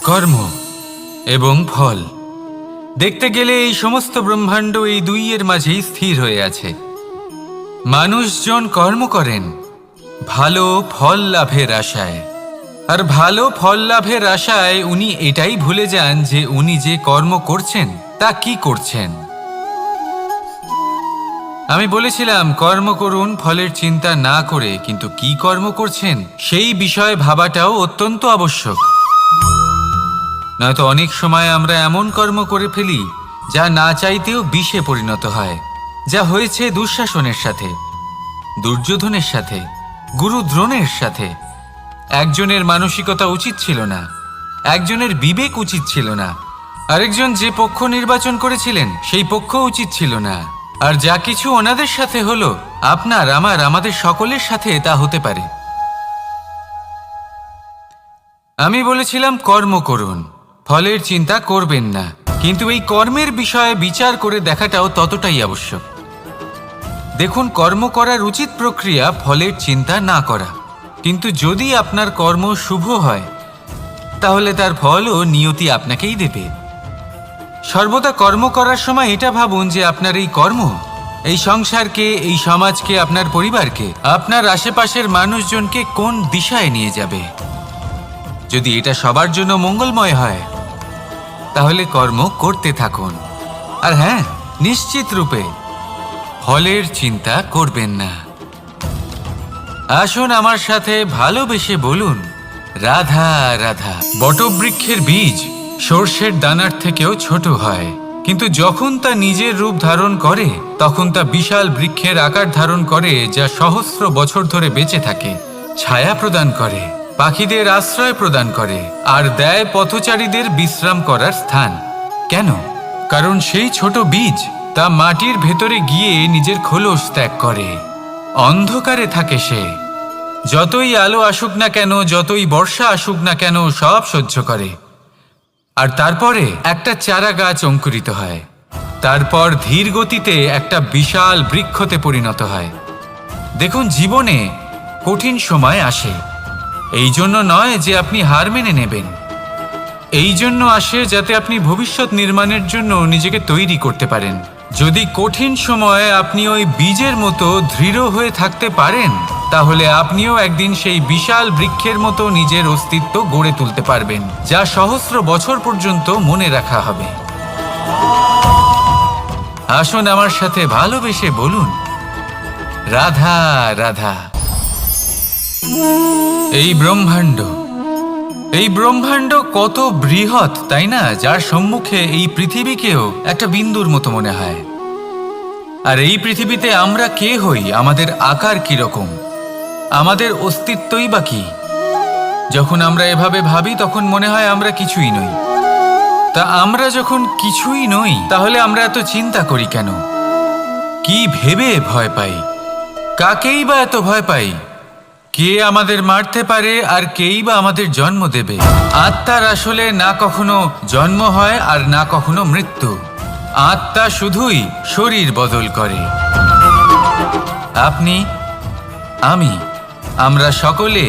কর্ম এবং ফল। দেখতে গেলে এই সমস্ত ব্রহ্মাণ্ড এই দুইয়ের মাঝেই স্থির হয়ে আছে। মানুষজন কর্ম করেন ভালো ফল লাভের আশায়, আর ভালো ফল লাভের আশায় উনি এটাই ভুলে যান যে উনি যে কর্ম করছেন তা কি করছেন। আমি বলেছিলাম কর্ম করুন ফলের চিন্তা না করে, কিন্তু কি কর্ম করছেন সেই বিষয়ে ভাবাটাও অত্যন্ত আবশ্যক। নয়তো অনেক সময় আমরা এমন কর্ম করে ফেলি যা না চাইতেও বিষে পরিণত হয়। যা হয়েছে দুঃশাসনের সাথে, দুর্যোধনের সাথে, গুরু দ্রোণের সাথে। একজনের মানসিকতা উচিত ছিল না, একজনের বিবেক উচিত ছিল না, আরেকজন যে পক্ষ নির্বাচন করেছিলেন সেই পক্ষ উচিত ছিল না। আর যা কিছু ওনাদের সাথে হলো, আপনার আমার আমাদের সকলের সাথে তা হতে পারে। আমি বলেছিলাম কর্ম করুন, ফলের চিন্তা করবেন না, কিন্তু এই কর্মের বিষয়ে বিচার করে দেখাটাও ততটাই আবশ্যক। দেখুন, কর্ম করার উচিত প্রক্রিয়া ফলের চিন্তা না করা, কিন্তু যদি আপনার কর্ম শুভ হয় তাহলে তার ফলও নিয়তি আপনাকেই দেবে। সর্বদা কর্ম করার সময় এটা ভাবুন যে আপনার এই কর্ম এই সংসারকে, এই সমাজকে, আপনার পরিবারকে, আপনার আশেপাশের মানুষজনকে কোন দিশায় নিয়ে যাবে। যদি এটা সবার জন্য মঙ্গলময় হয় তাহলে কর্ম করতে থাকুন। আর হ্যাঁ, নিশ্চিত রূপে ফলের চিন্তা করবেন না। আসুন আমার সাথে ভালোবেসে বলুন রাধা রাধা। বটবৃক্ষের বীজ সর্ষের দানার থেকেও ছোট হয়, কিন্তু যখন তা নিজের রূপ ধারণ করে তখন তা বিশাল বৃক্ষের আকার ধারণ করে, যা সহস্র বছর ধরে বেঁচে থাকে, ছায়া প্রদান করে, পাখিদের আশ্রয় প্রদান করে, আর দেয় পথচারীদের বিশ্রাম করার স্থান। কেন? কারণ সেই ছোট বীজ তা মাটির ভেতরে গিয়ে নিজের খোলস ত্যাগ করে। অন্ধকারে থাকে সে, যতই আলো আসুক না কেন, যতই বর্ষা আসুক না কেন, সব সহ্য করে। আর তারপরে একটা চারা গাছ অঙ্কুরিত হয়, তারপর ধীর গতিতে একটা বিশাল বৃক্ষতে পরিণত হয়। দেখুন, জীবনে কঠিন সময় আসে, এই জন্য নয় যে আপনি হার মেনে নেবেন, এই জন্য আসে যাতে আপনি ভবিষ্যৎ নির্মাণের জন্য নিজেকে তৈরি করতে পারেন। যদি কঠিন সময়ে আপনি ওই বীজের মতো দৃঢ় হয়ে থাকতে পারেন, তাহলে আপনিও একদিন সেই বিশাল বৃক্ষের মতো নিজের অস্তিত্ব গড়ে তুলতে পারবেন, যা সহস্র বছর পর্যন্ত মনে রাখা হবে। আসুন আমার সাথে ভালোবেসে বলুন রাধা রাধা। এই ব্রহ্মাণ্ড কত বৃহৎ, তাই না? যার সম্মুখে এই পৃথিবীকেও একটা বিন্দুর মতো মনে হয়। আর এই পৃথিবীতে আমরা কে হই, আমাদের আকার কিরকম, আমাদের অস্তিত্বই বা কি? যখন আমরা এভাবে ভাবি তখন মনে হয় আমরা কিছুই নই। তা আমরা যখন কিছুই নই, তাহলে আমরা এত চিন্তা করি কেন? কি ভেবে ভয় পাই? কাকেই বা এত ভয় পাই? কে আমাদের মারতে পারে আর কেই বা আমাদের জন্ম দেবে? আত্মার আসলে না কখনো জন্ম হয় আর না কখনো মৃত্যু। আত্মা শুধুই শরীর বদল করে। আপনি, আমি, আমরা সকলে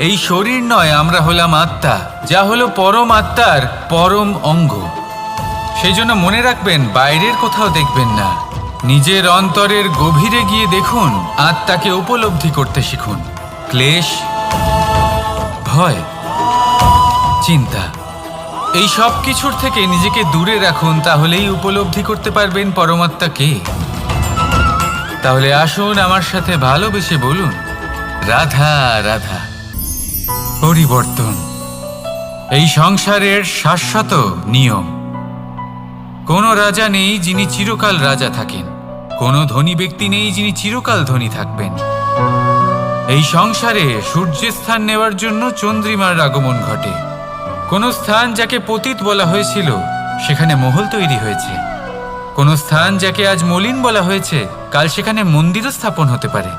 এই শরীর নয়, আমরা হলাম আত্মা, যা হলো পরম আত্মার পরম অঙ্গ। সেই জন্য মনে রাখবেন, বাইরের কোথাও দেখবেন না, নিজের অন্তরের গভীরে গিয়ে দেখুন, আত্মাকে উপলব্ধি করতে শিখুন। ক্লেশ, ভয়, চিন্তা, এই সব কিছুর থেকে নিজেকে দূরে রাখুন, তাহলেই উপলব্ধি করতে পারবেন পরমাত্মাকে। তাহলে আসুন আমার সাথে ভালোবেসে বলুন রাধা রাধা। পরিবর্তন এই সংসারের শাশ্বত নিয়ম। কোনো রাজা নেই যিনি চিরকাল রাজা থাকেন, কোনো ধনী ব্যক্তি নেই যিনি চিরকাল ধনী থাকবেন। এই সংসারে সূর্যের স্থান নেওয়ার জন্য চন্দ্রিমার আগমন ঘটে। কোন স্থান যাকে পতিত বলা হয়েছিল সেখানে মহল তৈরি হয়েছে। কোন স্থান যাকে আজ মলিন বলা হয়েছে, কাল সেখানে মন্দিরও স্থাপন হতে পারে।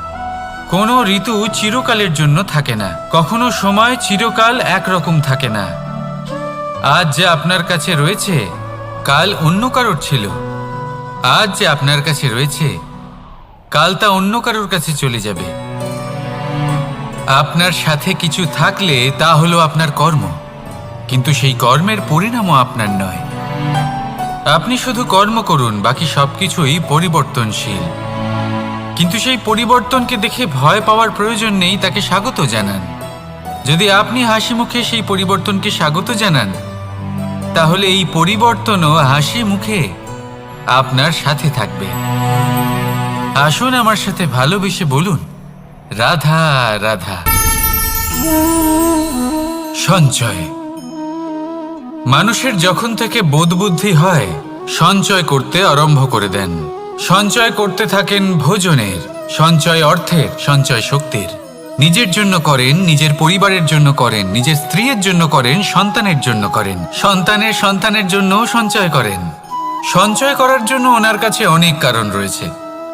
কোনো ঋতু চিরকালের জন্য থাকে না, কখনো সময় চিরকাল একরকম থাকে না। আজ যে আপনার কাছে রয়েছে কাল অন্য কারোর ছিল, আজ যে আপনার কাছে রয়েছে কাল তা অন্য কারোর কাছে চলে যাবে। আপনার সাথে কিছু থাকলে তা হলো আপনার কর্ম, কিন্তু সেই কর্মের পরিণামও আপনার নয়। আপনি শুধু কর্ম করুন, বাকি সবকিছুই পরিবর্তনশীল। কিন্তু সেই পরিবর্তনকে দেখে ভয় পাওয়ার প্রয়োজন নেই, তাকে স্বাগত জানান। যদি আপনি হাসি মুখে সেই পরিবর্তনকে স্বাগত জানান, তাহলে এই পরিবর্তনও হাসি মুখে আপনার সাথে থাকবে। আসুন আমার সাথে ভালোবেসে বলুন, রাধা রাধা। সঞ্চয়। মানুষের যখন থেকে বোধবুদ্ধি হয়, সঞ্চয় করতে আরম্ভ করে দেন। সঞ্চয় করতে থাকেন ভোজনের, সঞ্চয় অর্থের, সঞ্চয় শক্তির। নিজের জন্য করেন, নিজের পরিবারের জন্য করেন, নিজের স্ত্রীর জন্য করেন, সন্তানের জন্য করেন, সন্তানের জন্য সঞ্চয় করেন। সঞ্চয় করার জন্য ওনার কাছে অনেক কারণ রয়েছে,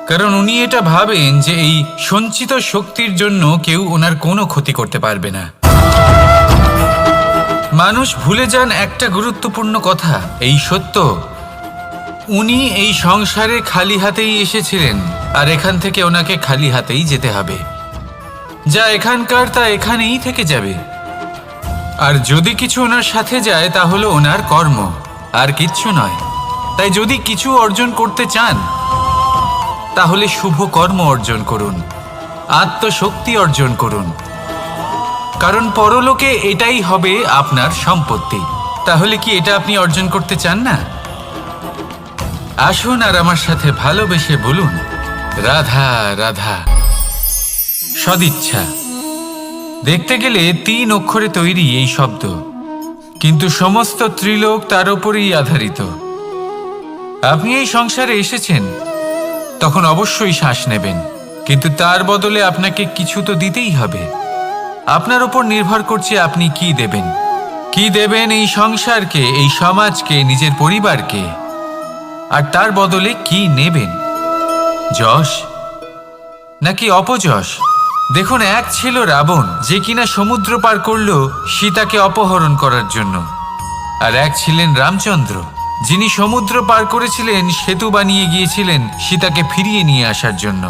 কারণ উনি এটা ভাবেন যে এই সঞ্চিত শক্তির জন্য কেউ ওনার কোনো ক্ষতি করতে পারবে না। মানুষ ভুলে যান একটা গুরুত্বপূর্ণ কথা, এই সত্য, উনি এই সংসারে খালি হাতেই এসেছিলেন, আর এখান থেকে ওনাকে খালি হাতেই যেতে হবে। যা এখানকার তা এখানেই থেকে যাবে। আর যদি কিছু ওনার সাথে যায় তা হলো ওনার কর্ম, আর কিচ্ছু নয়। তাই যদি কিছু অর্জন করতে চান, তাহলে শুভ কর্ম অর্জন করুন, আত্মশক্তি অর্জন করুন, কারণ পরলোকে এটাই হবে আপনার সম্পত্তি। তাহলে কি এটা আপনি অর্জন করতে চান না? আসুন আর আমার সাথে ভালোবেসে বলুন, রাধা রাধা। সদিচ্ছা। দেখতে গেলে 3 অক্ষরে তৈরি এই শব্দ, কিন্তু সমস্ত ত্রিলোক তার উপরই আধারিত। আপনি এই সংসারে এসেছেন, তখন অবশ্যই শ্বাস নেবেন, কিন্তু তার বদলে আপনাকে কিছু তো দিতেই হবে। আপনার উপর নির্ভর করছে আপনি কি দেবেন। কি দেবেন এই সংসারকে, এই সমাজকে, নিজের পরিবারকে, আর তার বদলে কি নেবেন? যশ নাকি অপযশ? দেখুন, এক ছিল রাবণ, যে কিনা সমুদ্র পার করলো সীতাকে অপহরণ করার জন্য, আর এক ছিলেন রামচন্দ্র, যিনি সমুদ্র পার করেছিলেন, সেতু বানিয়ে গিয়েছিলেন সীতাকে ফিরিয়ে নিয়ে আসার জন্য।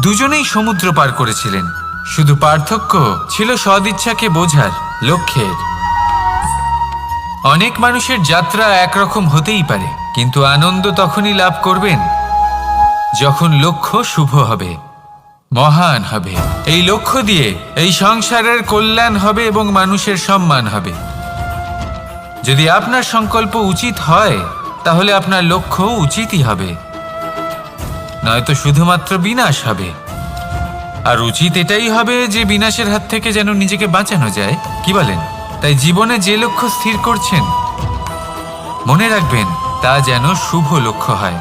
দুজনেই সমুদ্র পার করেছিলেন, শুধু পার্থক্য ছিল সদিচ্ছাকে বোঝার, লক্ষ্যের। অনেক মানুষের যাত্রা একরকম হতেই পারে, কিন্তু আনন্দ তখনই লাভ করবেন যখন লক্ষ্য শুভ হবে, মহান হবে। এই লক্ষ্য দিয়ে এই সংসারের কল্যাণ হবে এবং মানুষের সম্মান হবে। যদি আপনার সংকল্প উচিত হয়, তাহলে আপনার লক্ষ্য উচিতই হবে, নয়তো শুধুমাত্র বিনাশ হবে। আর উচিত এটাই হবে যে বিনাশের হাত থেকে যেন নিজেকে বাঁচানো যায়, কি বলেন? তাই জীবনে যে লক্ষ্য স্থির করছেন, মনে রাখবেন তা যেন শুভ লক্ষ্য হয়।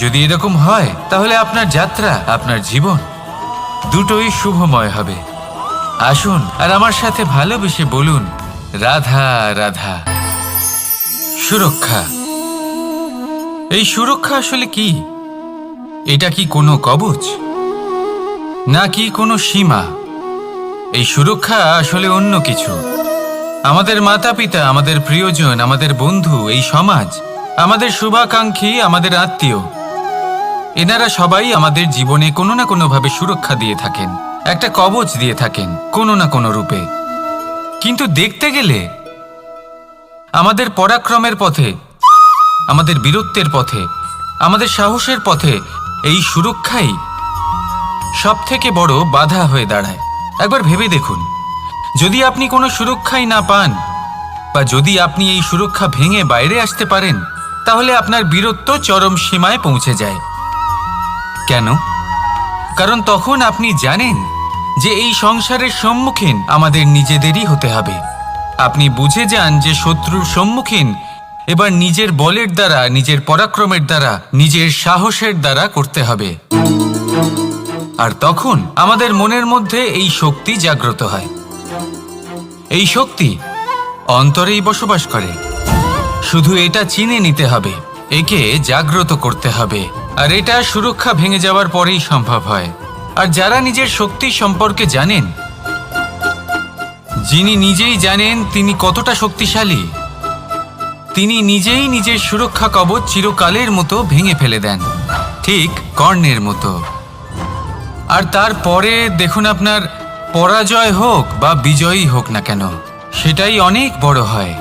যদি এরকম হয়, তাহলে আপনার যাত্রা, আপনার জীবন দুটোই শুভময় হবে। আসুন আর আমার সাথে ভালোবেসে বলুন, রাধা রাধা। সুরক্ষা। এই সুরক্ষা আসলে কি? এটা কি কোনো কবচ নাকি কোনো সীমা? এই সুরক্ষা আসলে অন্য কিছু। আমাদের মাতা পিতা, আমাদের প্রিয়জন, আমাদের বন্ধু, এই সমাজ, আমাদের শুভাকাঙ্ক্ষী, আমাদের আত্মীয়, এনারা সবাই আমাদের জীবনে কোনো না কোনোভাবে সুরক্ষা দিয়ে থাকেন, একটা কবচ দিয়ে থাকেন কোনো না কোনো রূপে। কিন্তু দেখতে গেলে আমাদের পরাক্রমের পথে, আমাদের বীরত্বের পথে, আমাদের সাহসের পথে এই সুরক্ষাই সবথেকে বড় বাধা হয়ে দাঁড়ায়। একবার ভেবে দেখুন, যদি আপনি কোনো সুরক্ষাই না পান, বা যদি আপনি এই সুরক্ষা ভেঙে বাইরে আসতে পারেন, তাহলে আপনার বীরত্ব চরম সীমায় পৌঁছে যায়। কেন? কারণ তখন আপনি জানেন যে এই সংসারের সম্মুখীন আমাদের নিজেদেরই হতে হবে। আপনি বুঝে যান যে শত্রুর সম্মুখীন এবার নিজের বলের দ্বারা, নিজের পরাক্রমের দ্বারা, নিজের সাহসের দ্বারা করতে হবে। আর তখন আমাদের মনের মধ্যে এই শক্তি জাগ্রত হয়। এই শক্তি অন্তরেই বসবাস করে। শুধু এটা চিনে নিতে হবে, একে জাগ্রত করতে হবে, আর এটা সুরক্ষা ভেঙে যাওয়ার পরেই সম্ভব হয়। আর যারা নিজের শক্তি সম্পর্কে জানেন, যিনি নিজেই জানেন তিনি কতটা শক্তিশালী, তিনি নিজেই নিজের সুরক্ষা কবচ চিরকালের মতো ভেঙে ফেলে দেন, ঠিক কর্ণের মতো। আর তারপরে দেখুন, আপনার পরাজয় হোক বা বিজয়ী হোক না কেন, সেটাই অনেক বড় হয়,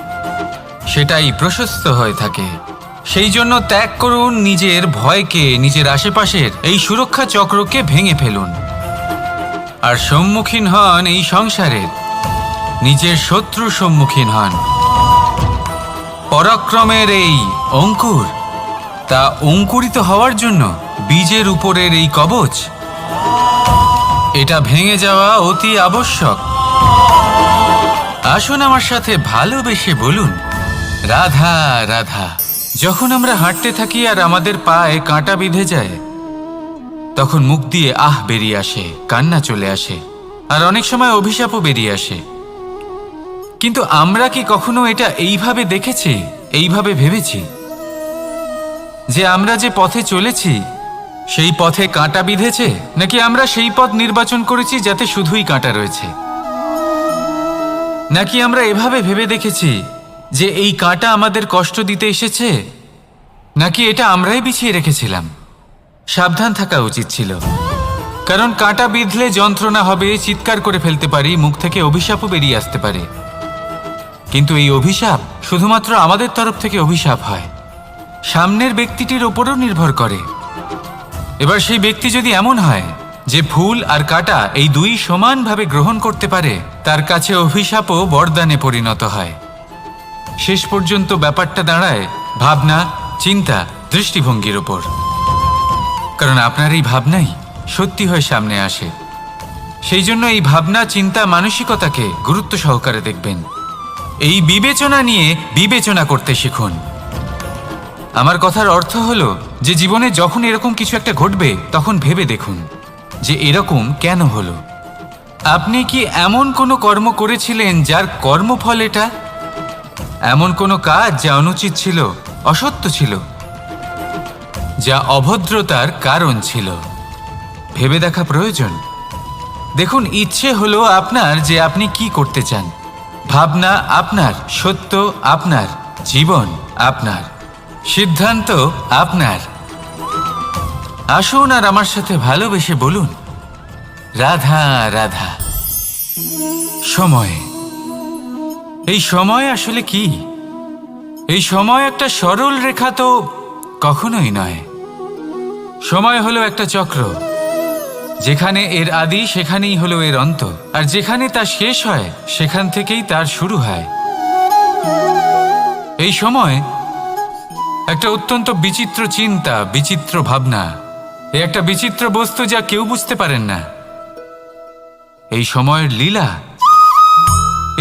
সেটাই প্রশস্ত হয়ে থাকে। সেই জন্য ত্যাগ করুন নিজের ভয়কে, নিজের আশেপাশের এই সুরক্ষা চক্রকে ভেঙে ফেলুন আর সম্মুখীন হন এই সংসারের নিজের শত্রু সম্মুখীন হন। পরাক্রমের এই অঙ্কুর, তা অঙ্কুরিত হওয়ার জন্য বীজের উপরের এই কবচ, এটা ভেঙে যাওয়া অতি আবশ্যক। আসুন আমার সাথে ভালোবেসে বলুন, রাধা রাধা। যখন আমরা হাঁটতে থাকি আর আমাদের পায়ে কাঁটা বিঁধে যায়, তখন মুখ দিয়ে আহ বেরিয়ে আসে, কান্না চলে আসে, আর অনেক সময় অভিশাপও বেরিয়ে আসে। কিন্তু আমরা কি কখনো এটা এইভাবে দেখেছি, এইভাবে ভেবেছি যে আমরা যে পথে চলেছি সেই পথে কাঁটা বিঁধেছে, নাকি আমরা সেই পথ নির্বাচন করেছি যাতে শুধুই কাঁটা রয়েছে? নাকি আমরা এভাবে ভেবে দেখেছি যে এই কাঁটা আমাদের কষ্ট দিতে এসেছে, নাকি এটা আমরাই বিছিয়ে রেখেছিলাম? সাবধান থাকা উচিত ছিল, কারণ কাঁটা বিঁধলে যন্ত্রণা হবে, চিৎকার করে ফেলতে পারি, মুখ থেকে অভিশাপও বেরিয়ে আসতে পারে। কিন্তু এই অভিশাপ শুধুমাত্র আমাদের তরফ থেকে অভিশাপ হয়, সামনের ব্যক্তিটির ওপরও নির্ভর করে। এবার সেই ব্যক্তি যদি এমন হয় যে ফুল আর কাঁটা এই দুই সমানভাবে গ্রহণ করতে পারে, তার কাছে অভিশাপও বরদানে পরিণত হয়। শেষ পর্যন্ত ব্যাপারটা দাঁড়ায় ভাবনা, চিন্তা, দৃষ্টিভঙ্গির ওপর। কারণ আপনার এই ভাবনাই সত্যি হয়ে সামনে আসে। সেই জন্য এই ভাবনা, চিন্তা, মানসিকতাকে গুরুত্ব সহকারে দেখবেন। এই বিবেচনা নিয়ে বিবেচনা করতে শিখুন। আমার কথার অর্থ হলো যে জীবনে যখন এরকম কিছু একটা ঘটবে, তখন ভেবে দেখুন যে এরকম কেন হলো। আপনি কি এমন কোনো কর্ম করেছিলেন যার কর্মফল এটা? এমন কোনো কাজ যা অনুচিত ছিল, অসত্য ছিল, যা অভদ্রতার কারণ ছিল? ভেবে দেখা প্রয়োজন। দেখুন, ইচ্ছে হলো আপনার যে আপনি কি করতে চান, ভাবনা আপনার, সত্য আপনার, জীবন আপনার, সিদ্ধান্ত আপনার। আসুন আর আমার সাথে ভালোবেসে বলুন, রাধা রাধা। সময়, এই সময় আসলে কি? এই সময় একটা সরল রেখা তো কখনোই নয়। সময় হলো একটা চক্র, যেখানে এর আদি সেখানেই হলো এর অন্ত, আর যেখানে তা শেষ হয় সেখান থেকেই তার শুরু হয়। এই সময় একটা অত্যন্ত বিচিত্র চিন্তা, বিচিত্র ভাবনা, একটা বিচিত্র বস্তু যা কেউ বুঝতে পারেন না। এই সময়ের লীলা,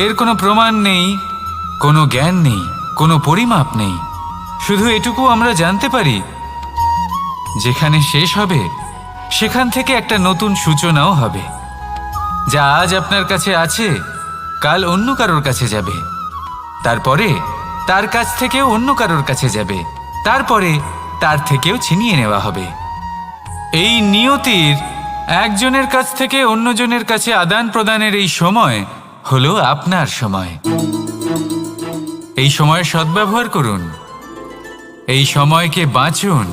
এর কোনো প্রমাণ নেই, কোনো জ্ঞান নেই, কোনো পরিমাপ নেই। শুধু এটুকু আমরা জানতে পারি, যেখানে শেষ হবে সেখান থেকে একটা নতুন সূচনাও হবে। যা আজ আপনার কাছে আছে, কাল অন্য কারোর কাছে যাবে, তারপরে তার কাছ থেকেও অন্য কারোর কাছে যাবে, তারপরে তার থেকেও ছিনিয়ে নেওয়া হবে। এই নিয়তির একজনের কাছ থেকে অন্যজনের কাছে আদান প্রদানের এই সময় হলো আপনার সময়। এই সময়ের সদ্ব্যবহার করুন, এই সময়কে বাঁচুন।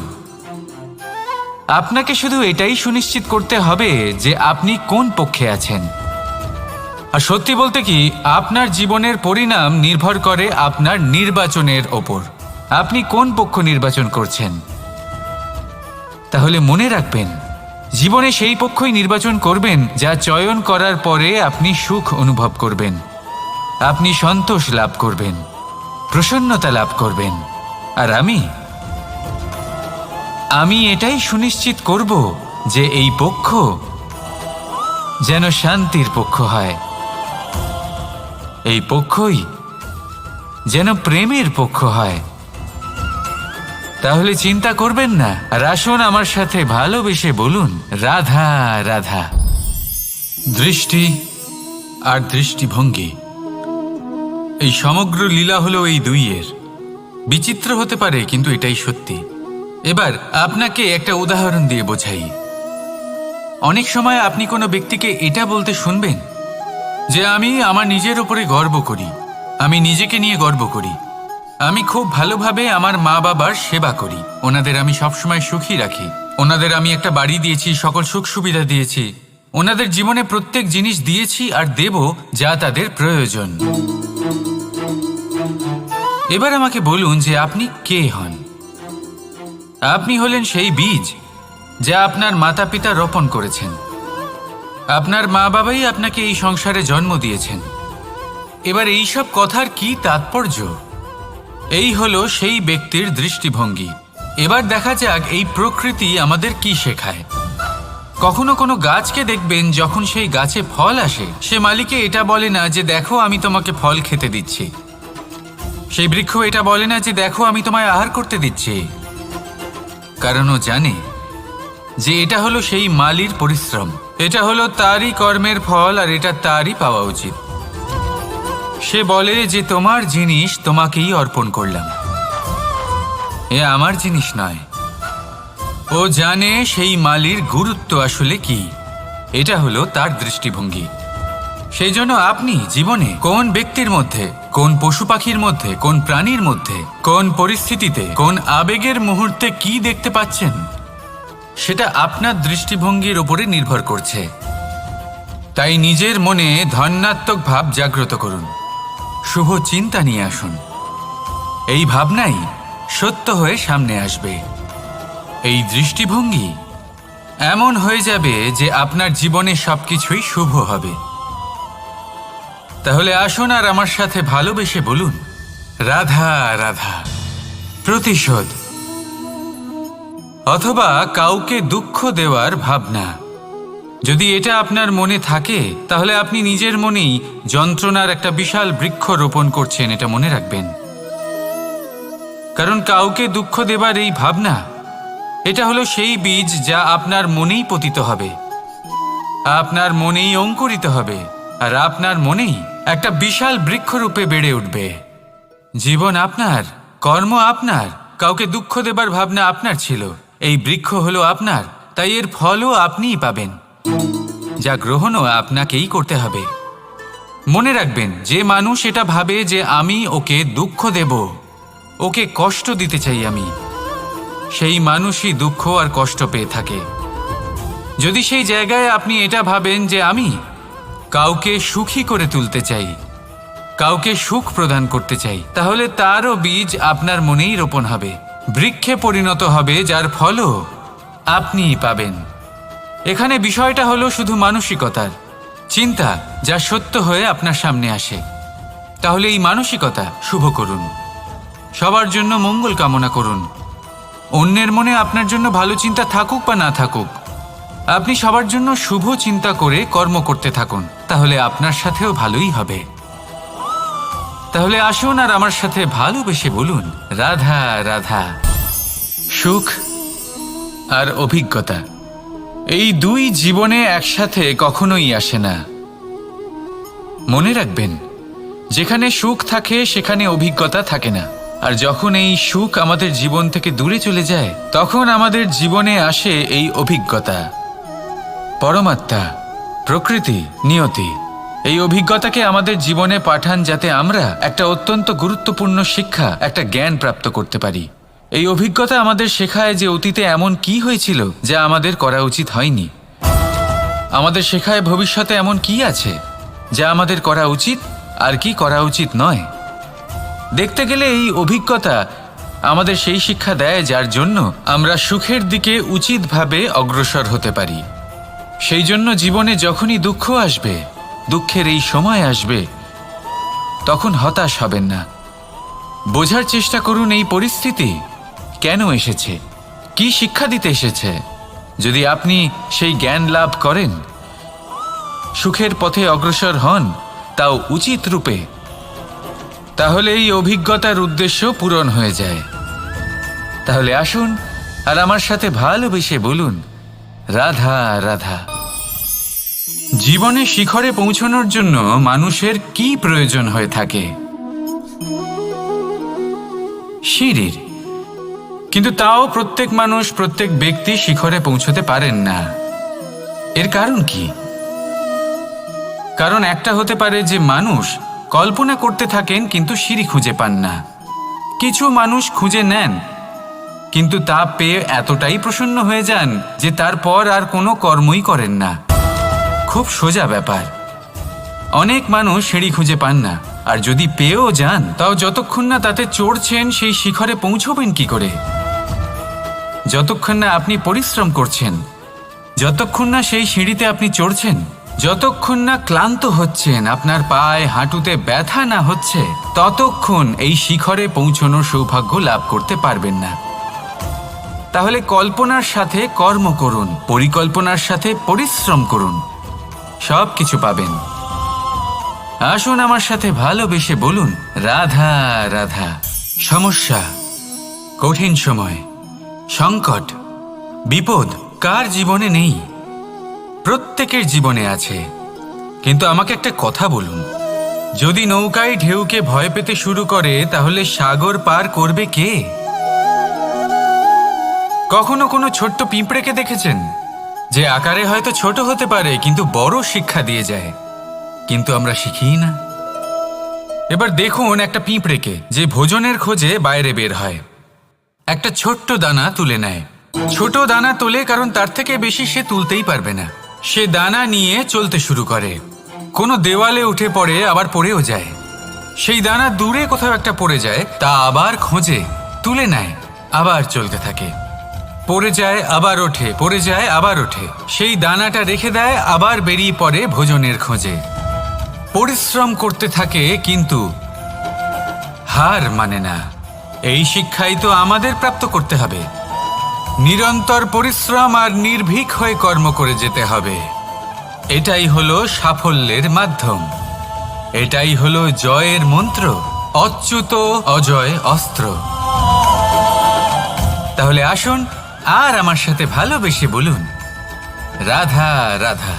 আপনাকে শুধু এটাই সুনিশ্চিত করতে হবে যে আপনি কোন পক্ষে আছেন। আর সত্যি বলতে কি, আপনার জীবনের পরিণাম নির্ভর করে আপনার নির্বাচনের ওপর। আপনি কোন পক্ষ নির্বাচন করছেন? তাহলে মনে রাখবেন, জীবনে সেই পক্ষই নির্বাচন করবেন যা চয়ন করার পরে আপনি সুখ অনুভব করবেন, আপনি সন্তোষ লাভ করবেন, প্রসন্নতা লাভ করবেন। আর আমি এটাই সুনিশ্চিত করব যে এই পক্ষ যেন শান্তির পক্ষ হয়, এই পক্ষই যেন প্রেমের পক্ষ হয়। তাহলে চিন্তা করবেন না, আর আসুন আমার সাথে ভালোবেসে বলুন, রাধা রাধা। দৃষ্টি আর দৃষ্টিভঙ্গি, এই সমগ্র লীলা হলো এই দুইয়ের। বিচিত্র হতে পারে, কিন্তু এটাই সত্যি। এবার আপনাকে একটা উদাহরণ দিয়ে বোঝাই। অনেক সময় আপনি কোনো ব্যক্তিকে এটা বলতে শুনবেন যে আমি আমার নিজের উপরে গর্ব করি, আমি নিজেকে নিয়ে গর্ব করি, আমি খুব ভালোভাবে আমার মা বাবার সেবা করি, ওনাদের আমি সবসময় সুখী রাখি, ওনাদের আমি একটা বাড়ি দিয়েছি, সকল সুখ সুবিধা দিয়েছি, ওনাদের জীবনে প্রত্যেক জিনিস দিয়েছি আর দেব যা তাদের প্রয়োজন। এবার আমাকে বলুন যে আপনি কে হন। আপনি হলেন সেই বীজ যা আপনার মাতা পিতা রোপণ করেছেন। আপনার মা বাবাই আপনাকে এই সংসারে জন্ম দিয়েছেন। এবার এইসব কথার কি তাৎপর্য? এই হলো সেই ব্যক্তির দৃষ্টিভঙ্গি। এবার দেখা যাক এই প্রকৃতি আমাদের কি শেখায়। কখনো কোনো গাছকে দেখবেন, যখন সেই গাছে ফল আসে, সে মালিকে এটা বলে না যে দেখো আমি তোমাকে ফল খেতে দিচ্ছি। সেই বৃক্ষ এটা বলে না যে দেখো আমি তোমায় আহার করতে দিচ্ছি, কারণ ও জানে যে এটা হলো সেই মালির পরিশ্রম, এটা হলো তারই কর্মের ফল, আর এটা তারই পাওয়া উচিত। সে বলে যে তোমার জিনিস তোমাকেই অর্পণ করলাম, এ আমার জিনিস নয়। ও জানে সেই মালির গুরুত্ব আসলে কি। এটা হলো তার দৃষ্টিভঙ্গি। সেই জন্য আপনি জীবনে কোন ব্যক্তির মধ্যে, কোন পশু পাখির মধ্যে, কোন প্রাণীর মধ্যে, কোন পরিস্থিতিতে, কোন আবেগের মুহূর্তে কি দেখতে পাচ্ছেন, সেটা আপনার দৃষ্টিভঙ্গির উপরে নির্ভর করছে। তাই নিজের মনে ধনাত্মক ভাব জাগ্রত করুন, শুভ চিন্তা নিয়ে আসুন। এই ভাবনাই সত্য হয়ে সামনে আসবে। এই দৃষ্টিভঙ্গি এমন হয়ে যাবে যে আপনার জীবনে সবকিছুই শুভ হবে। তাহলে আসুন আর আমার সাথে ভালোবেসে বলুন, রাধা রাধা। প্রতিশোধ অথবা কাউকে দুঃখ দেওয়ার ভাবনা, যদি এটা আপনার মনে থাকে, তাহলে আপনি নিজের মনেই যন্ত্রণার একটা বিশাল বৃক্ষ রোপণ করছেন, এটা মনে রাখবেন। কারণ কাউকে দুঃখ দেবার এই ভাবনা, এটা হলো সেই বীজ যা আপনার মনেই পতিত হবে, আপনার মনেই অঙ্কুরিত হবে, আর আপনার মনেই একটা বিশাল বৃক্ষরূপে বেড়ে উঠবে। জীবন আপনার, কর্ম আপনার, কাউকে দুঃখ দেবার ভাবনা আপনার ছিল, এই বৃক্ষ হলো আপনার, তাই এর ফলও আপনিই পাবেন, যা গ্রহণও আপনাকেই করতে হবে। মনে রাখবেন, যে মানুষ এটা ভাবে যে আমি ওকে দুঃখ দেব, ওকে কষ্ট দিতে চাই আমি, সেই মানুষই দুঃখ আর কষ্ট পেয়ে থাকে। যদি সেই জায়গায় আপনি এটা ভাবেন যে আমি কাউকে সুখী করে তুলতে চাই, কাউকে সুখ প্রদান করতে চাই, তাহলে তারও বীজ আপনার মনেই রোপণ হবে, বৃক্ষে পরিণত হবে, যার ফলও আপনিই পাবেন। এখানে বিষয়টা হলো শুধু মানসিকতার চিন্তা, যা সত্য হয়ে আপনার সামনে আসে। তাহলে এই মানসিকতা শুভ করুন, সবার জন্য মঙ্গল কামনা করুন। অন্যের মনে আপনার জন্য ভালো চিন্তা থাকুক বা না থাকুক, আপনি সবার জন্য শুভ চিন্তা করে কর্ম করতে থাকুন, তাহলে আপনার সাথেও ভালোই হবে। তাহলে আসুন আর আমার সাথে ভালোবেসে বলুন, রাধা রাধা। সুখ আর অভিজ্ঞতা, এই দুই জীবনে একসাথে কখনোই আসে না। মনে রাখবেন, যেখানে সুখ থাকে সেখানে অভিজ্ঞতা থাকে না, আর যখন এই সুখ আমাদের জীবন থেকে দূরে চলে যায়, তখন আমাদের জীবনে আসে এই অভিজ্ঞতা। পরমাত্মা, প্রকৃতি, নিয়তি এই অভিজ্ঞতাকে আমাদের জীবনে পাঠান, যাতে আমরা একটা অত্যন্ত গুরুত্বপূর্ণ শিক্ষা, একটা জ্ঞান প্রাপ্ত করতে পারি। এই অভিজ্ঞতা আমাদের শেখায় যে অতীতে এমন কি হয়েছিল যা আমাদের করা উচিত হয়নি। আমাদের শেখায় ভবিষ্যতে এমন কি আছে যা আমাদের করা উচিত আর কি করা উচিত নয়। দেখতে গেলে এই অভিজ্ঞতা আমাদের সেই শিক্ষা দেয় যার জন্য আমরা সুখের দিকে উচিতভাবে অগ্রসর হতে পারি। সেই জন্য জীবনে যখনই দুঃখ আসবে, দুঃখের এই সময় আসবে, তখন হতাশ হবেন না। বোঝার চেষ্টা করুন এই পরিস্থিতি কেন এসেছে, কি শিক্ষা দিতে এসেছে। যদি আপনি সেই জ্ঞান লাভ করেন, সুখের পথে অগ্রসর হন, তাও উচিত রূপে, তাহলে এই অভিজ্ঞতার উদ্দেশ্য পূরণ হয়ে যায়। তাহলে আসুন আর আমার সাথে ভালোবেসে বলুন, রাধা রাধা। জীবনে শিখরে পৌঁছানোর জন্য মানুষের কি প্রয়োজন হয়ে থাকে? সিঁড়ির। কিন্তু তাও প্রত্যেক মানুষ, প্রত্যেক ব্যক্তি শিখরে পৌঁছতে পারেন না। এর কারণ কি? কারণ একটা হতে পারে যে মানুষ কল্পনা করতে থাকেন কিন্তু সিঁড়ি খুঁজে পান না। কিছু মানুষ খুঁজে নেন কিন্তু তা পেয়ে এতটাই প্রসন্ন হয়ে যান যে তারপর আর কোনো কর্মই করেন না। খুব সোজা ব্যাপার। অনেক মানুষ সিঁড়ি খুঁজে পান না, আর যদি পেয়েও যান তাও যতক্ষণ না তাতে চড়ছেন সেই শিখরে পৌঁছবেন কি করে? যতক্ষণ না আপনি পরিশ্রম করছেন, যতক্ষণ না সেই সিঁড়িতে আপনি চড়ছেন, যতক্ষণ না ক্লান্ত হচ্ছেন, আপনার পায়ে হাঁটুতে ব্যথা না হচ্ছে, ততক্ষণ এই শিখরে পৌঁছানোর সৌভাগ্য লাভ করতে পারবেন না। তাহলে কল্পনার সাথে কর্ম করুন, পরিকল্পনার সাথে পরিশ্রম করুন, সব কিছু পাবেন। আসুন আমার সাথে ভালোবেসে বলুন, রাধা রাধা। সমস্যা, কঠিন সময়, সংকট, বিপদ কার জীবনে নেই? প্রত্যেকের জীবনে আছে। কিন্তু আমাকে একটা কথা বলুন, যদি নৌকায় ঢেউকে ভয় পেতে শুরু করে তাহলে সাগর পার করবে কে? কখনো কোনো ছোট্ট পিঁপড়েকে দেখেছেন, যে আকারে হয়তো ছোট হতে পারে কিন্তু বড় শিক্ষা দিয়ে যায়? কিন্তু আমরা শিখি না। এবার দেখুন একটা পিঁপড়েকে, যে ভোজনের খোঁজে বাইরে বের হয়, একটা ছোট্ট দানা তুলে নেয়। ছোট দানা তোলে কারণ তার থেকে বেশি সে তুলতেই পারবে না। সে দানা নিয়ে চলতে শুরু করে, কোনো দেওয়ালে উঠে পড়ে, আবার পড়েও যায়। সেই দানা দূরে কোথাও একটা পড়ে যায়, তা আবার খোঁজে, তুলে নেয়, আবার চলতে থাকে। পড়ে যায় আবার ওঠে, পড়ে যায় আবার ওঠে। সেই দানাটা রেখে দেয়, আবার বেরিয়ে পড়ে ভোজনের খোঁজে। পরিশ্রম করতে থাকে কিন্তু হার মানে না। এই শিক্ষাই তো আমাদের প্রাপ্ত করতে হবে। নিরন্তর পরিশ্রম আর নির্ভীক হয়ে কর্ম করে যেতে হবে। এটাই হলো সাফল্যের মাধ্যম, এটাই হলো জয়ের মন্ত্র, অচ্যুত অজয় অস্ত্র। তাহলে আসুন আর আমার সাথে ভালোবেসে বলুন, রাধা রাধা।